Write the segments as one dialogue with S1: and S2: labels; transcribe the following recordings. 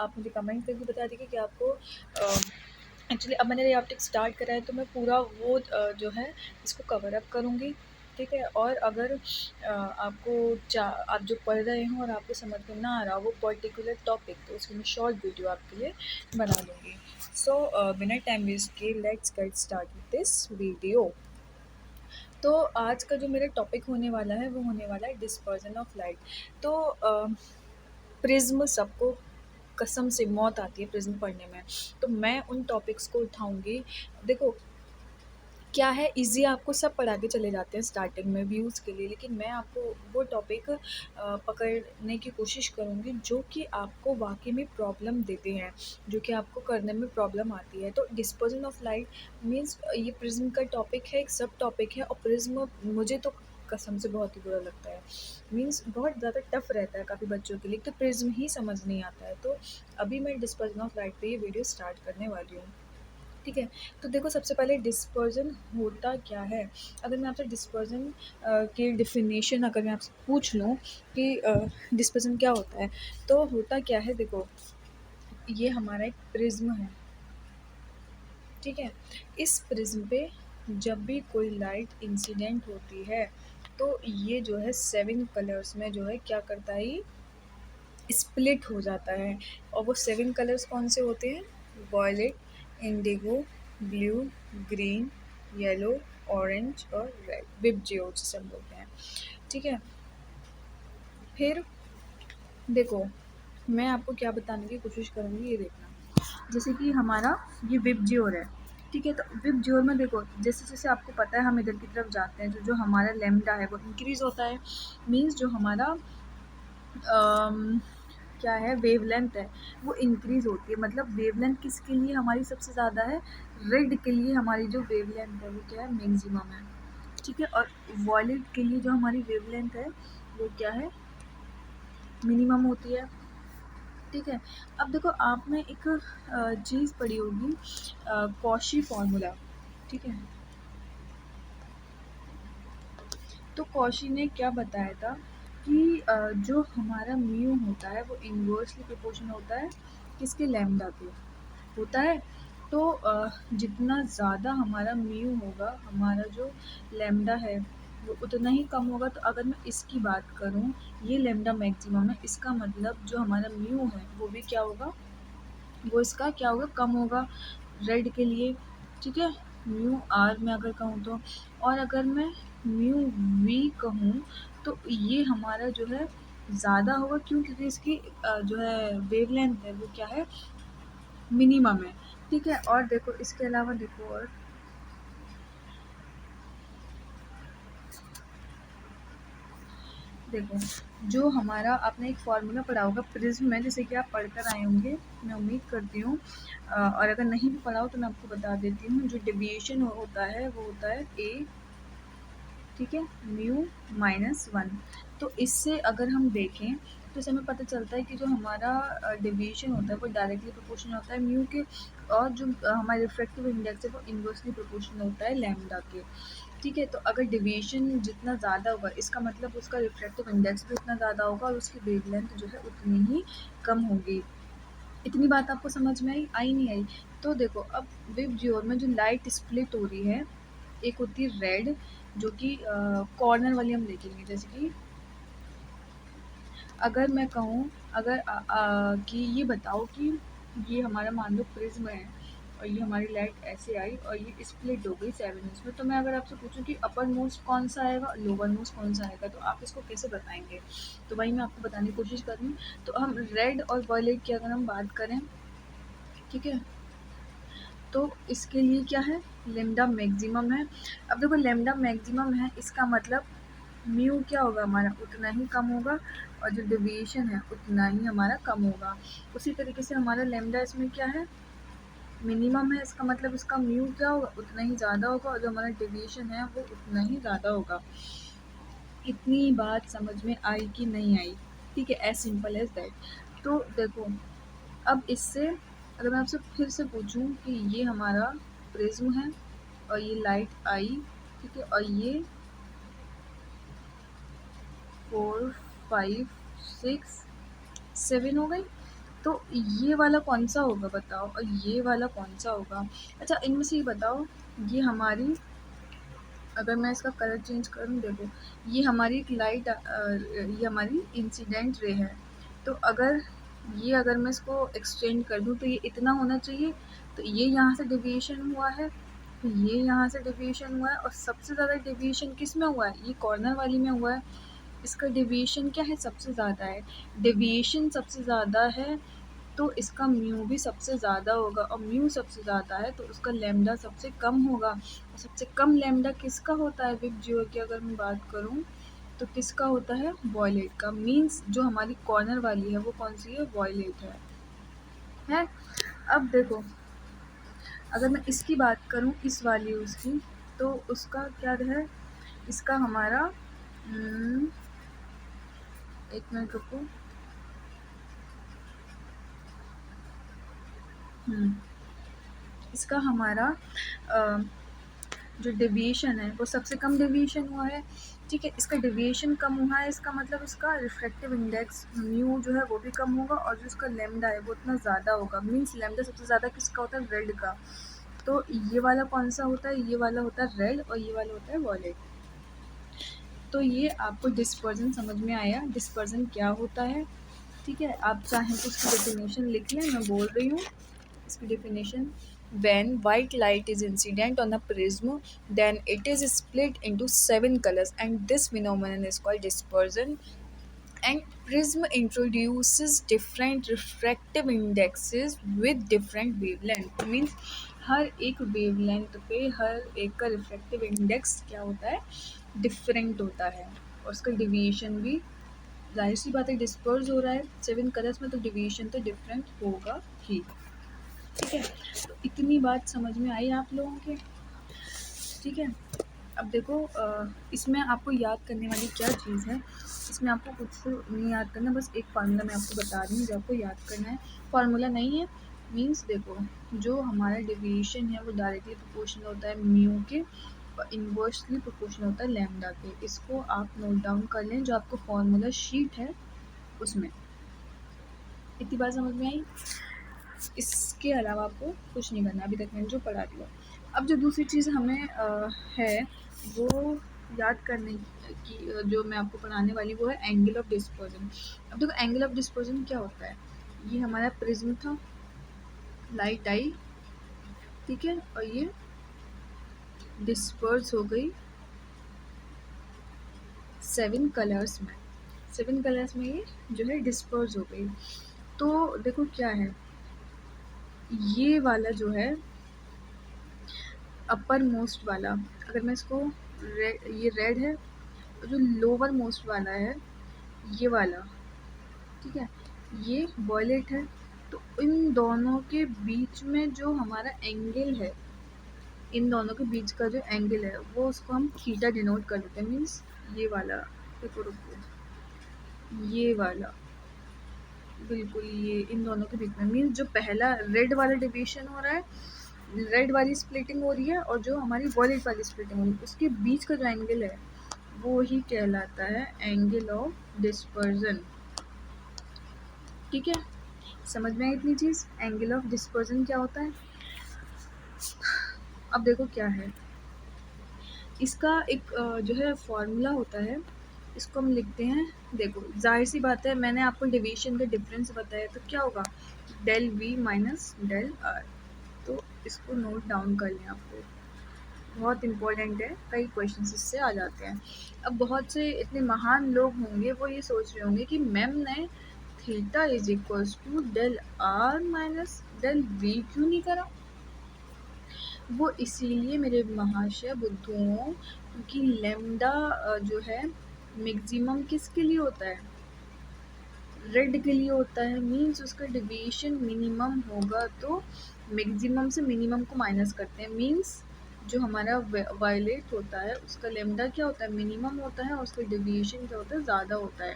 S1: आप मुझे कमेंट करके बता दीजिए कि आपको एक्चुअली अब मैंने रे ऑप्टिक्स स्टार्ट करा है तो मैं पूरा वो जो है इसको कवर अप करूँगी, ठीक है? और अगर आपको आप जो पढ़ रहे हो और आपको समझ में ना आ रहा हो वो पर्टिकुलर टॉपिक, तो उसकी मैं शॉर्ट वीडियो आपके लिए बना लूँगी। सो बिना टाइम वेस्ट किए let's get start with this video. तो आज का जो मेरा टॉपिक होने वाला है वो होने वाला है डिस्पर्जन ऑफ लाइट। तो प्रिज्म सबको कसम से मौत आती है प्रिज्म पढ़ने में, तो मैं उन टॉपिक्स को उठाऊँगी। देखो क्या है, ईज़ी आपको सब पढ़ा के चले जाते हैं स्टार्टिंग में व्यूज़ के लिए, लेकिन मैं आपको वो टॉपिक पकड़ने की कोशिश करूँगी जो कि आपको वाक़ई में प्रॉब्लम देते हैं, जो कि आपको करने में प्रॉब्लम आती है। तो डिस्पर्जन ऑफ लाइट मीन्स ये प्रिज़्म का टॉपिक है, एक सब टॉपिक है और प्रिज़्म मुझे तो कसम से बहुत ही बुरा लगता है। मीन्स बहुत ज़्यादा टफ़ रहता है काफ़ी बच्चों के लिए, तो प्रिज़्म ही समझ नहीं आता है। तो अभी मैं डिस्पर्जन ऑफ लाइट पे ये वीडियो स्टार्ट करने वाली हूँ। ठीक है, तो देखो सबसे पहले डिस्पर्जन होता क्या है? अगर मैं आपसे डिस्पर्जन की डेफिनेशन अगर मैं आपसे पूछ लूँ कि डिस्पर्जन क्या होता है? तो होता क्या है देखो, ये हमारा एक प्रिज़्म है, ठीक है? इस प्रिज़्म पे जब भी कोई लाइट इंसिडेंट होती है, तो ये जो है 7 कलर्स में जो है क्या करता है ये स्प्लिट हो जाता है। और वो 7 कलर्स कौन से होते हैं? Violet, indigo, blue, green, yellow, orange और रेड, विबजियोर जिसे हम बोलते हैं, ठीक है? फिर देखो, मैं आपको क्या बताने की कोशिश करूँगी ये देखना। जैसे कि हमारा ये विबजियोर है, ठीक है? तो विबजियोर में देखो जैसे-जैसे आपको पता है हम इधर की तरफ जाते हैं, जो हमारा लैम्डा है वो इंक्रीज़ होता है। मीन्स जो हमारा क्या है वेवलेंथ है वो इंक्रीज़ होती है। मतलब वेवलेंथ किसके लिए हमारी सबसे ज़्यादा है? रेड के लिए हमारी जो वेवलेंथ है वो क्या है? मैक्सिमम है, ठीक है? और वॉयलेट के लिए जो हमारी वेवलेंथ है वो क्या है? मिनिमम होती है, ठीक है? अब देखो आपने एक चीज़ पढ़ी होगी कॉशी फार्मूला, ठीक है? तो कॉशी ने क्या बताया था कि जो हमारा म्यू होता है वो इन्वर्सली प्रोपोर्शनल होता है किसके? लैम्डा के होता है। तो जितना ज़्यादा हमारा म्यू होगा, हमारा जो लैम्डा है वो उतना ही कम होगा। तो अगर मैं इसकी बात करूँ, ये लैम्डा मैक्सिमम है, इसका मतलब जो हमारा म्यू है वो भी क्या होगा? वो इसका क्या होगा? कम होगा रेड के लिए, ठीक है? म्यू आर में अगर कहूँ तो, और अगर मैं म्यू वी कहूँ तो ये हमारा जो है ज़्यादा होगा। क्यों? क्योंकि इसकी जो है वेवलेंथ है वो क्या है? मिनिमम है, ठीक है? और देखो इसके अलावा देखो और देखो जो हमारा आपने एक फार्मूला पढ़ा होगा प्रिज्म में, जैसे कि आप पढ़कर आए होंगे, मैं उम्मीद करती हूँ। और अगर नहीं भी पढ़ा हो तो मैं आपको बता देती हूँ। जो डेविएशन होता है वो होता है ए, ठीक है, म्यू माइनस 1। तो इससे अगर हम देखें तो इससे हमें पता चलता है कि जो हमारा डेविएशन होता है वो डायरेक्टली प्रोपोर्शनल होता है म्यू के, और जो हमारा रिफ्रैक्टिव इंडेक्स है वो इन्वर्सली प्रोपोर्शनल होता है लैम्डा के, ठीक है? तो अगर डेविएशन जितना ज़्यादा होगा इसका मतलब उसका रिफ्रैक्टिव इंडेक्स भी उतना ज़्यादा होगा और उसकी वेवलेंथ जो है उतनी ही कम होगी। इतनी बात आपको समझ में आई नहीं आई? तो देखो अब विबजियोर में जो लाइट स्प्लिट हो रही है, एक होती है रेड जो कि कॉर्नर वाली हम देखेंगे। जैसे कि अगर मैं कहूँ कि ये बताओ कि ये हमारा मान लो प्रिज्म है और ये हमारी लाइट ऐसे आई और ये स्प्लिट हो गई 7 इंच में, तो मैं अगर आपसे पूछूं कि अपर मोस्ट कौन सा आएगा, लोअर मोस्ट कौन सा आएगा, तो आप इसको कैसे बताएंगे? तो वही मैं आपको बताने की कोशिश कर रही हूँ। तो हम रेड और वॉयलेट की अगर हम बात करें, ठीक है, तो इसके लिए क्या है? लेमडा मैक्सिमम है। अब देखो लेमडा मैक्सिमम है, इसका मतलब म्यू क्या होगा हमारा? उतना ही कम होगा, और जो डेविएशन है उतना ही हमारा कम होगा। उसी तरीके से हमारा लेमडा इसमें क्या है? मिनिमम है, इसका मतलब इसका म्यू क्या होगा? उतना ही ज़्यादा होगा, और जो हमारा डेविएशन है वो उतना ही ज़्यादा होगा। इतनी बात समझ में आई कि नहीं आई? ठीक है, एज सिंपल एज दैट। तो देखो अब इससे अगर मैं आपसे फिर से पूछूं कि ये हमारा प्रिज्म है और ये लाइट आई, ठीक है, और ये 4 5 6 7 हो गई, तो ये वाला कौन सा होगा बताओ, और ये वाला कौन सा होगा? अच्छा इनमें से ये बताओ, ये हमारी, अगर मैं इसका कलर चेंज करूँ, देखो ये हमारी एक लाइट, ये हमारी इंसिडेंट रे है। तो अगर मैं इसको एक्सचेंज कर दूँ तो ये इतना होना चाहिए, तो ये यहाँ से डेविएशन हुआ है, तो ये यहाँ से डेविएशन हुआ है, और सबसे ज़्यादा डेविएशन किस में हुआ है? ये कॉर्नर वाली में हुआ है। इसका डेविएशन क्या है? सबसे ज़्यादा है। डेविएशन सबसे ज़्यादा है तो इसका म्यू भी सबसे ज़्यादा होगा, और म्यू सबसे ज़्यादा है तो उसका लैम्डा सबसे कम होगा। और सबसे कम लैम्डा किसका होता है विप जीरो की अगर मैं बात करूँ, तो किसका होता है? वॉयलेट का। मीन्स जो हमारी कॉर्नर वाली है वो कौन सी है? वॉयलेट है। अब देखो, अगर मैं इसकी बात करूँ, इस वाली उसकी, तो उसका क्या है? इसका हमारा एक मिनट रुको। इसका हमारा जो डेविएशन है वो सबसे कम डेविएशन हुआ है, ठीक है। इसका डेविएशन कम हुआ है, इसका मतलब इसका रिफ्रैक्टिव इंडेक्स म्यू जो है वो भी कम होगा, और जो इसका लैम्डा है वो उतना ज़्यादा होगा। मीन्स लैम्डा सबसे ज़्यादा किसका होता है? रेड का। तो ये वाला कौन सा होता है? ये वाला होता है रेड, और ये वाला होता है वॉयलेट। तो ये आपको डिस्पर्जन समझ में आया? डिस्पर्जन क्या होता है, ठीक है। आप चाहें तो उसकी डेफिनेशन लिख लें, मैं बोल रही हूँ इसकी definition. When white light is incident on a prism, then it is split into 7 colors, and this phenomenon is called dispersion. And prism introduces different refractive indexes with different wavelength. Means हर एक wavelength पे हर एक का refractive index क्या होता है? Different होता है, और उसका डिवीएशन भी, जाहिर सी बात है, डिस्पर्स हो रहा है 7 कलर्स में, तो डिवीएशन तो डिफरेंट होगा ही, ठीक है। तो इतनी बात समझ में आई आप लोगों के, ठीक है। अब देखो, इसमें आपको याद करने वाली क्या चीज़ है? इसमें आपको कुछ नहीं याद करना, बस एक फार्मूला मैं आपको बता रही हूँ जो आपको याद करना है। फार्मूला नहीं है, मीन्स देखो, जो हमारा डेविएशन है वो डायरेक्टली प्रोपोर्शनल होता है म्यू के, और इन्वर्सली प्रोपोर्शनल होता है लैम्डा के। इसको आप नोट डाउन कर लें, जो आपको फार्मूला शीट है उसमें। इतनी बात समझ में आई? इसके अलावा आपको कुछ नहीं करना, अभी तक मैंने जो पढ़ा दिया। अब जो दूसरी चीज़ हमें है वो याद करने की, जो मैं आपको पढ़ाने वाली, वो है एंगल ऑफ डिस्पर्जन। अब देखो, एंगल ऑफ डिस्पर्जन क्या होता है? ये हमारा प्रिज्म था, लाइट आई, ठीक है, और ये डिस्पर्स हो गई 7 कलर्स में। 7 कलर्स में ये जो है डिस्पर्स हो गई। तो देखो क्या है, ये वाला जो है अपर मोस्ट वाला, अगर मैं इसको ये रेड है, और जो लोअर मोस्ट वाला है ये वाला, ठीक है, ये वॉयलेट है। तो इन दोनों के बीच में जो हमारा एंगल है, इन दोनों के बीच का जो एंगल है वो उसको हम थीटा डिनोट कर देते हैं। मीन्स ये वाला, देखो रुको, ये वाला, बिल्कुल ये इन दोनों के बीच में, मीन्स जो पहला रेड वाला डिवीजन हो रहा है, रेड वाली स्प्लिटिंग हो रही है, और जो हमारी वॉयलेट वाली स्प्लिटिंग हो रही है, उसके बीच का जो एंगल है वो ही कहलाता है एंगल ऑफ डिस्पर्जन, ठीक है। समझ में आई इतनी चीज़? एंगल ऑफ डिस्पर्जन क्या होता है? अब देखो क्या है, इसका एक जो है फॉर्मूला होता है, इसको हम लिखते हैं। देखो जाहिर सी बात है, मैंने आपको डेविएशन का डिफरेंस बताया, तो क्या होगा? Del V minus del R. तो इसको नोट डाउन कर लें, आपको बहुत इम्पोर्टेंट है, कई क्वेश्चन इससे आ जाते हैं। अब बहुत से इतने महान लोग होंगे, वो ये सोच रहे होंगे कि मैम ने theta is equals to del R minus del V क्यों नहीं करा? वो इसीलिए मेरे महाशय बुद्धुओं, क्योंकि लैम्डा जो है मैक्सिमम किसके लिए होता है? रेड के लिए होता है। मीन्स उसका डेविएशन मिनिमम होगा, तो मैक्सिमम से मिनिमम को माइनस करते हैं। मीन्स जो हमारा वायलेट होता है उसका लैम्डा क्या होता है? मिनिमम होता है, और उसका डेविएशन क्या होता है? ज़्यादा होता है।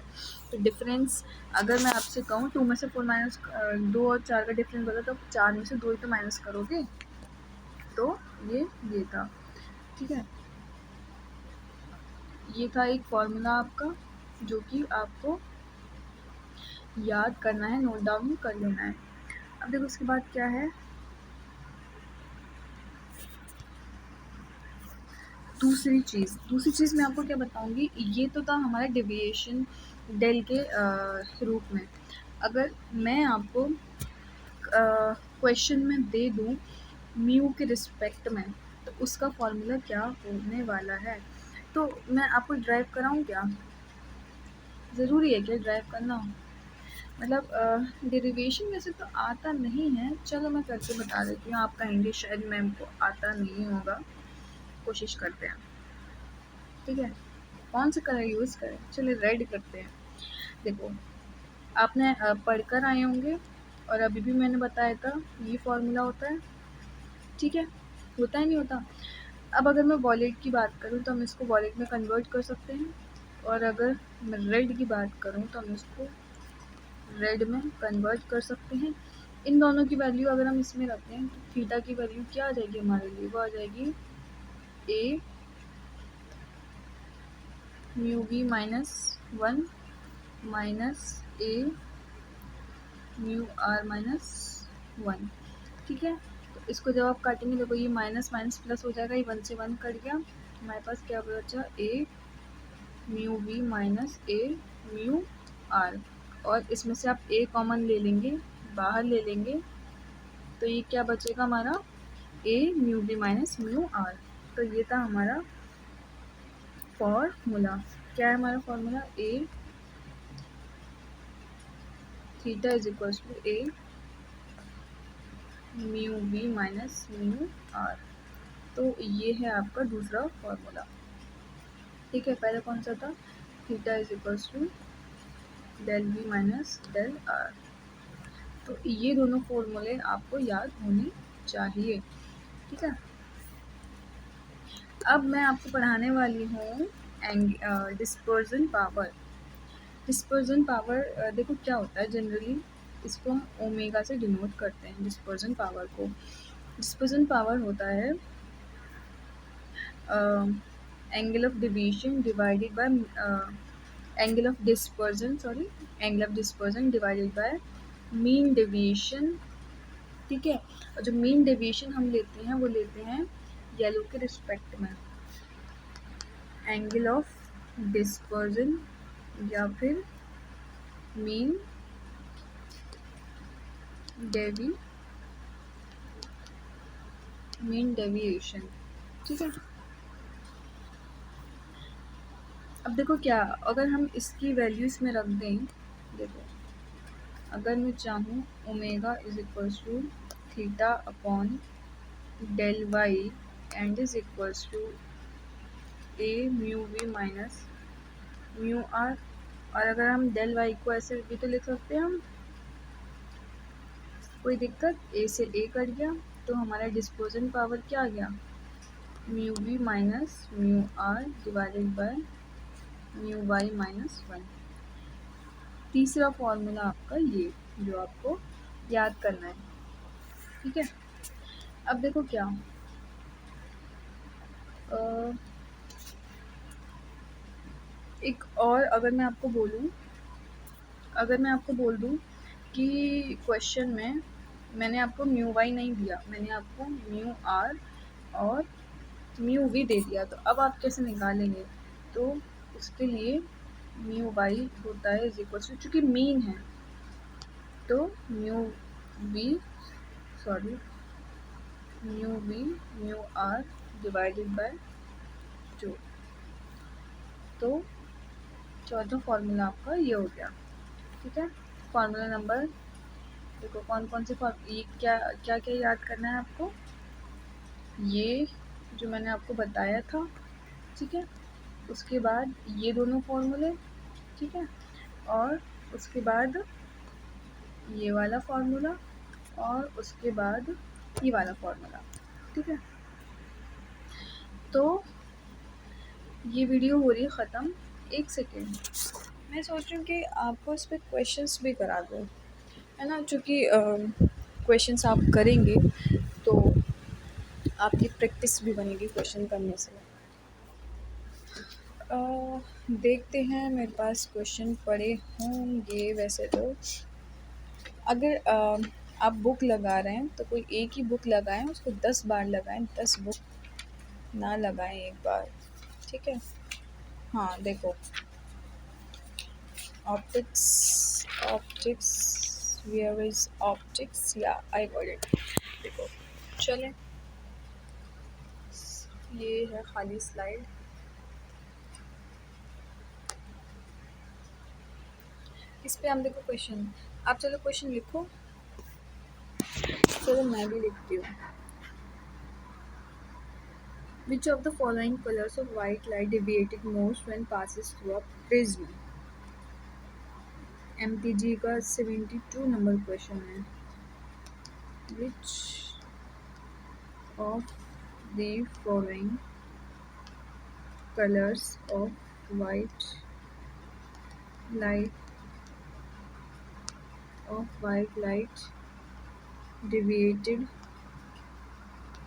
S1: तो डिफरेंस, अगर मैं आपसे कहूँ 2 में से 4 माइनस 2 और 4 का डिफरेंस बता, तो 4 में से 2 ही तो माइनस करोगे। तो ये था, ठीक है। ये था एक फॉर्मूला आपका, जो कि आपको याद करना है, नोट डाउन कर लेना है। अब देखो उसके बाद क्या है, दूसरी चीज़ मैं आपको क्या बताऊंगी। ये तो था हमारा डेविएशन डेल के रूप में। अगर मैं आपको क्वेश्चन में दे दूं म्यू के रिस्पेक्ट में, तो उसका फॉर्मूला क्या होने वाला है। तो मैं आपको ड्राइव कराऊं क्या, ज़रूरी है क्या ड्राइव करना, मतलब डेरिवेशन वैसे तो आता नहीं है, चलो मैं करके बता देती हूँ। आप कहेंगे शायद मैम को आता नहीं होगा, कोशिश करते हैं, ठीक है। कौन सा कलर यूज़ करें, चलिए रेड करते हैं। देखो आपने पढ़कर आए होंगे और अभी भी मैंने बताया था ये फॉर्मूला होता है, ठीक है, होता है नहीं होता। अब अगर मैं वॉलेट की बात करूँ तो हम इसको वॉलेट में कन्वर्ट कर सकते हैं, और अगर मैं रेड की बात करूँ तो हम इसको रेड में कन्वर्ट कर सकते हैं। इन दोनों की वैल्यू अगर हम इसमें रखते हैं तो थीटा की वैल्यू क्या आ जाएगी हमारे लिए, वो आ जाएगी A mu V minus 1 minus A mu R minus 1, ठीक है। तो इसको जब आप काटेंगे, देखो ये माइनस माइनस प्लस हो जाएगा, ये 1 से 1 कट गया, हमारे पास क्या बचा, A mu V minus A mu R, और इसमें से आप ए कॉमन ले लेंगे, बाहर ले लेंगे, तो ये क्या बचेगा हमारा, A mu V minus mu R. तो ये था हमारा फॉर्मूला। क्या है हमारा formula, A theta is equals to A mu V minus mu R. तो ये है आपका दूसरा फॉर्मूला, ठीक है। पहले कौन सा था, theta is equals to del V minus del R. तो ये दोनों फॉर्मूले आपको याद होने चाहिए, ठीक है। अब मैं आपको पढ़ाने वाली हूँ डिस्पर्जन पावर। डिस्पर्जन पावर देखो क्या होता है, जनरली इसको हम ओमेगा से डिनोट करते हैं डिस्पर्जन पावर को। डिस्पर्जन पावर होता है angle of division divided by angle of dispersion, angle of dispersion divided by mean deviation, ठीक है। और जो मीन डेविएशन हम लेते हैं वो लेते हैं येलो के रिस्पेक्ट में, एंगल ऑफ डिस्पर्जन या फिर मीन डेविएशन, ठीक है। अब देखो क्या, अगर हम इसकी वैल्यू इसमें रख दें, देखो अगर मैं चाहूँ omega is equals to theta upon del Y and is equals to A mu V minus mu R, और अगर हम डेल वाई को ऐसे भी तो लिख सकते हैं हम, कोई दिक्कत, ए से ए कट गया, तो हमारा डिस्पोजन पावर क्या आ गया, mu V minus mu R divided by mu Y minus 1। तीसरा फॉर्मूला आपका ये जो आपको याद करना है, ठीक है। अब देखो क्या, एक और अगर मैं आपको बोल दूँ कि क्वेश्चन में मैंने आपको म्यू वाई नहीं दिया, मैंने आपको म्यू आर और म्यू वी दे दिया, तो अब आप कैसे निकालेंगे, तो उसके लिए म्यू वाई होता है इज इक्वल टू, चूँकि मीन है तो mu V mu R divided by 2। तो चौथा फॉर्मूला आपका ये हो गया, ठीक है। फॉर्मूला नंबर देखो कौन कौन से ये क्या क्या क्या याद करना है आपको, ये जो मैंने आपको बताया था, ठीक है। उसके बाद ये दोनों फॉर्मूले, ठीक है, और उसके बाद ये वाला फॉर्मूला, और उसके बाद ये वाला फॉर्मूला, ठीक है। तो ये वीडियो हो रही है ख़त्म, एक सेकेंड, मैं सोच रही हूँ कि आपको इस पर क्वेश्चंस भी करा दूँ, है ना, चूँकि क्वेश्चंस आप करेंगे तो आपकी प्रैक्टिस भी बनेगी क्वेश्चन करने से। देखते हैं, मेरे पास क्वेश्चन पड़े होंगे वैसे तो। अगर आप बुक लगा रहे हैं तो कोई एक ही बुक लगाएं, उसको 10 बार लगाएं, 10 बुक ना लगाएं एक बार, ठीक है। हाँ देखो, optics, optics, where is optics, या आई गॉट इट। देखो चलें, ये है खाली स्लाइड। इस पे हम देखो क्वेश्चन, आप चलो क्वेश्चन लिखो, चलो मैं भी लिखती हूँ। Which of the following colors of white light deviated most when passes through a prism? MTG का 72 नंबर क्वेश्चन है। Which of the following colors of white light deviated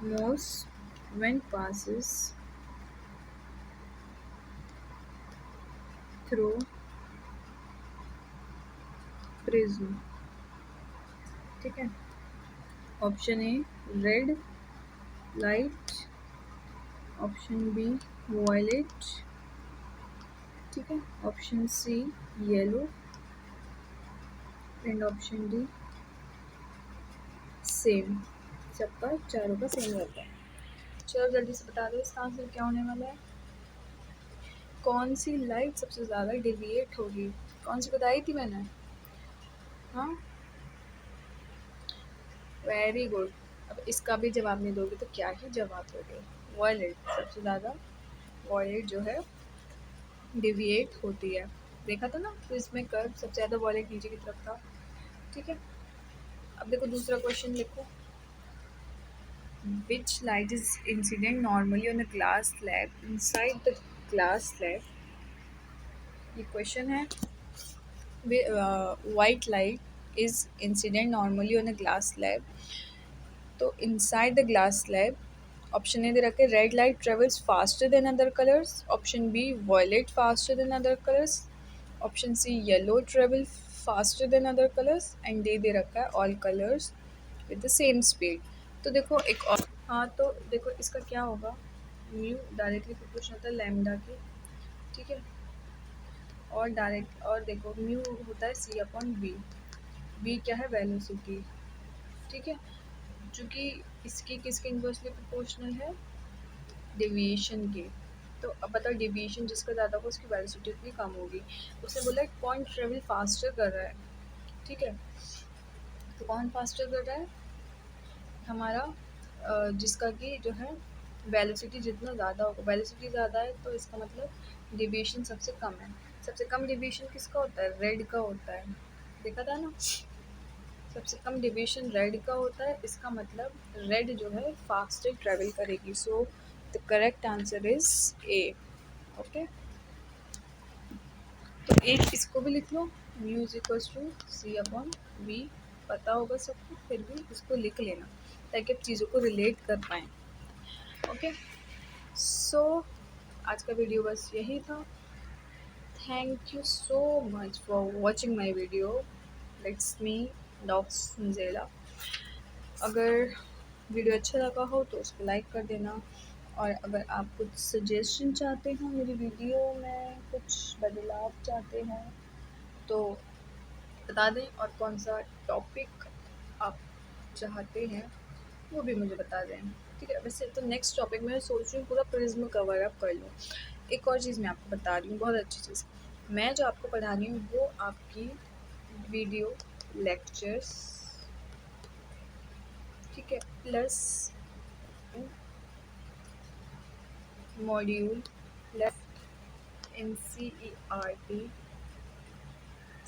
S1: most when passes through prism? ठीक है, option A red light, option B violet, ठीक है, option C yellow, and option D same. सबका चारों का same रहता है। चलो जल्दी से बता दो इसका आंसर क्या होने वाला है। कौन सी लाइट सबसे ज़्यादा डिविएट होगी? कौन सी बताई थी मैंने? हाँ, वेरी गुड। अब इसका भी जवाब नहीं दोगे तो क्या ही जवाब दोगे? वॉयलेट, सबसे ज़्यादा वॉयलेट जो है डिविएट होती है। देखा था ना, तो इसमें कर्व सबसे ज़्यादा वॉयलेट नीचे की तरफ था, ठीक है। अब देखो दूसरा क्वेश्चन लिखो। Which light is incident normally on a glass slab inside the glass slab? ये क्वेश्चन है। White light is incident normally on a glass slab, तो inside the glass slab option A दे रखे red light travels faster than other colours, option B violet faster than other colours, option C yellow travel faster than other colours, and दे रखा है all colours with the same speed. तो देखो एक और, हाँ तो देखो इसका क्या होगा, म्यू डायरेक्टली प्रोपोर्शनल होता है लैम्डा के, ठीक है। और डायरेक्ट, और देखो म्यू होता है सी अपॉन वी, वी क्या है वेलोसिटी, ठीक है। चूँकि इसकी किसके इन्वर्सली प्रोपोर्शनल है, डेविएशन के। तो अब बताओ डेविएशन जिसका ज़्यादा होगा उसकी वेलोसिटी उतनी कम होगी। उसने बोला एक पॉइंट ट्रेवल फास्टर कर रहा है, ठीक है। तो कौन फास्टर कर रहा है? हमारा जिसका कि जो है वेलोसिटी जितना ज़्यादा होगा, वेलोसिटी ज़्यादा है तो इसका मतलब डेविएशन सबसे कम है। सबसे कम डेविएशन किसका होता है? रेड का होता है, देखा था ना, सबसे कम डेविएशन रेड का होता है। इसका मतलब रेड जो है फास्टर ट्रेवल करेगी। So the correct answer is A. Okay, तो एक इसको भी लिख लो, mu is equals to C upon V, पता होगा सबको, फिर भी इसको लिख लेना ताकि आप चीज़ों को रिलेट कर पाएँ। ओके, सो आज का वीडियो बस यही था। Thank you so much for watching my video. It's me डॉक्स ज़ेला। अगर वीडियो अच्छा लगा हो तो उसको लाइक कर देना, और अगर आप कुछ सजेशन चाहते हो मेरी वीडियो में, कुछ बदलाव चाहते हैं तो बता दें, और कौन सा टॉपिक आप चाहते हैं वो भी मुझे बता दें, ठीक है। वैसे तो नेक्स्ट टॉपिक मैं सोच रही हूँ पूरा प्रिज्म कवर अप कर लूँ। एक और चीज़ मैं आपको बता रही हूँ, बहुत अच्छी चीज़, मैं जो आपको पढ़ा रही हूँ वो आपकी वीडियो लेक्चर्स, ठीक है, प्लस मॉड्यूल लेफ्ट NCERT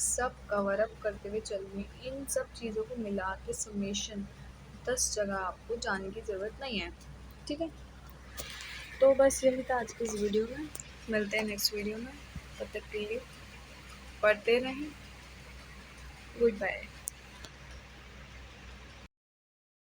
S1: सब कवर अप करते हुए चल रही। इन सब चीज़ों को मिला के समेशन 10 जगह आपको जाने की ज़रूरत नहीं है, ठीक है। तो बस यही था आज की इस वीडियो में, मिलते हैं नेक्स्ट वीडियो में, तब तक के लिए पढ़ते रहें, गुड बाय।